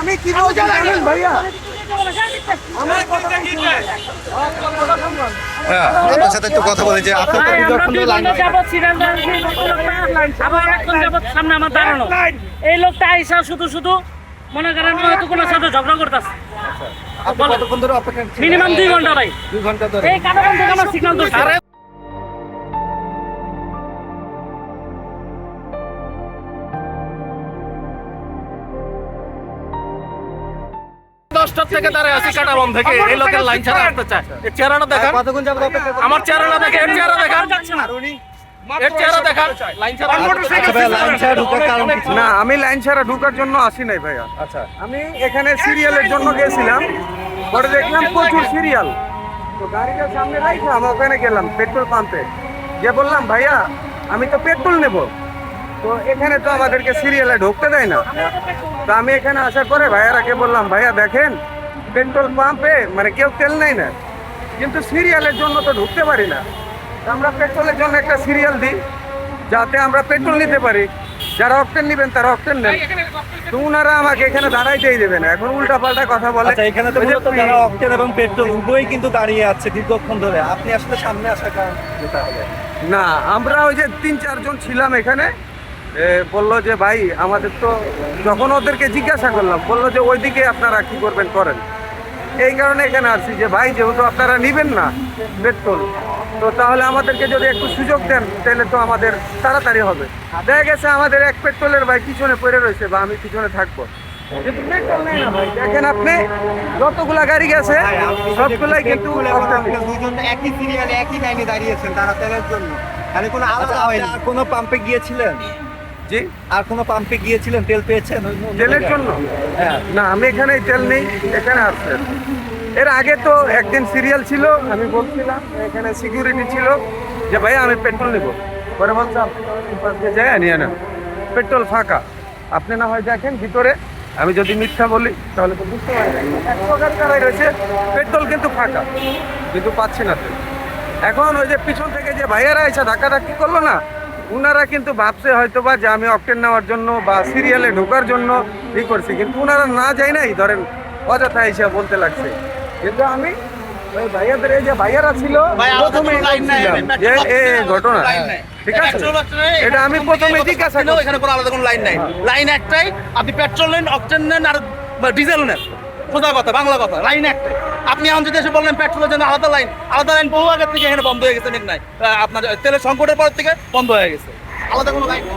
আমি কি বলছি জানেন ভাইয়া, আপনার সাথে একটু কথা বলি যে সামনে আমার দাঁড়ানো এই লোকটা আইসা শুধু শুধু মনে করেন হয়তো কোনো সাথে ঝগড়া করতেছে মিনিমাম 2 ঘন্টা ভাই, 2 ঘন্টা ধরে এই কাটাবান থেকে আমার সিগন্যাল ধরছে। 10টা থেকে দাঁড়ায় আছি কাটাবন থেকে, এই লোকের লাইন ছাড়া আসতে চায়। এর চেহারাটা দেখান, আমার চেহারাটা দেখে, এর চেহারা দেখান, এর চেহারা দেখান। লাইন ছাড়া না আমি লাইন ছাড়া ঢোকার জন্য আসি নাই ভাইয়া। আচ্ছা, আমি এখানে সিরিয়ালের জন্য গেছিলাম, পরে দেখলাম প্রচুর সিরিয়াল, তো গাড়িটা সামনে রাখলাম, ওখানে গেলাম পেট্রোল পাম্পে গিয়ে বললাম ভাইয়া আমি তো পেট্রোল নেব, তো এখানে তো আমাদেরকে সিরিয়ালে ঢুকতে দেয় না। তো আমি এখানে আসার পরে ভাইয়ারাকে বললাম ভাইয়া দেখেন পেট্রোল পাম্পে মানে কেউ তেল নেয় না, কিন্তু সিরিয়ালের জন্য তো ঢুকতে পারি না, আমরা পেট্রোলের জন্য একটা সিরিয়াল দিই যাতে আমরা পেট্রোল নিতে পারি, যারা অকটেন নেবেন তারা অকটেন নেন। তো ওনারা আমাকে এখানে দাঁড়াইতেই দেবে না, এখন উল্টা পাল্টা কথা বলে। এখানে তো মূলত যারা অকটেন এবং পেট্রোল উভয়ই কিন্তু দাঁড়িয়ে আছে দীর্ঘক্ষণ ধরে, আপনি আসলে সামনে আসার কারণ তাহলে? না আমরা ওই যে 3-4 জন ছিলাম এখানে, বললো যে ভাই আমাদের তো, যখন ওদেরকে জিজ্ঞাসা করলাম বললো যে ওইদিকে আপনারা কি করবেন করেন, এই কারণে এখানে আসছি যে ভাই যেহেতু আপনারা নিবেন না পেট্রোল, তো তাহলে আমাদেরকে যদি একটু সুযোগ দেন তাহলে তো আমাদের তাড়াতাড়ি হবে। দেখা গেছে আমাদের এক পেট্রোলের ভাই পিছনে পড়ে রয়েছে বা আমি পিছনে থাকবো, কিন্তু পেট্রোল নেই না ভাই। দেখেন আপনি যতগুলা গাড়ি গেছে সবগুলাই কিন্তু দুজন একই সিরিয়ালে একই লাইনে দাঁড়িয়েছেন তারা তেলের জন্য, মানে কোনো আলাদা হয়নি। আর কোনো পাম্পে গিয়েছিলেন? জি, আর কোনো পাম্পে গিয়েছিলেন, তেল পেয়েছেন তেলের জন্য? হ্যাঁ, না আমি এখানে তেল নেই, এখানে আসছে। এর আগে তো একদিন সিরিয়াল ছিল, আমি বলছিলাম এখানে সিকিউরিটি ছিল যে ভাই আমি পেট্রোল নেব, পরে বলছে আপনি যাই নিয়ে নেন, পেট্রোল ফাঁকা, আপনি না হয় দেখেন ভিতরে। আমি যদি মিথ্যা বলি তাহলে তো বুঝতে পারি 100 গাড়ি দাঁড়ায় রয়েছে, পেট্রোল কিন্তু ফাঁকা, কিন্তু পাচ্ছি না তেল। এখন ওই যে পিছন থেকে যে ভাইয়ারা এসে ধাক্কাধাক্কি করলো না, উনারা কিন্তু ভাবছে হয়তো বা যে আমি অকটেন নেওয়ার জন্য বা সিরিয়ালে ঢোকার জন্য ই করছি, কিন্তু উনারা না যায় নাই, ধরেন অযথা এসে বলতে লাগছে। কিন্তু আমি ওই ভাইয়াদের এই যে ভাইয়ারা ছিল প্রথমে যে ঘটনা, ঠিক আছে, এটা আমি প্রথমে জিজ্ঞাসা করছি। এখানে কোনো আলাদা কোনো লাইন নাই, লাইন একটাই, আপনি পেট্রোল নেন, অকটেন নেন আর ডিজেল নেন, সোজা কথা বাংলা কথা, লাইন একটাই। আপনি এখন যদি এসে বললেন পেট্রোলের জন্য আলাদা লাইন বহু আগের থেকে এখানে বন্ধ হয়ে গেছে, নাই আপনার তেলের সংকটের পর থেকে বন্ধ হয়ে গেছে, আলাদা কোনো লাইন নেই।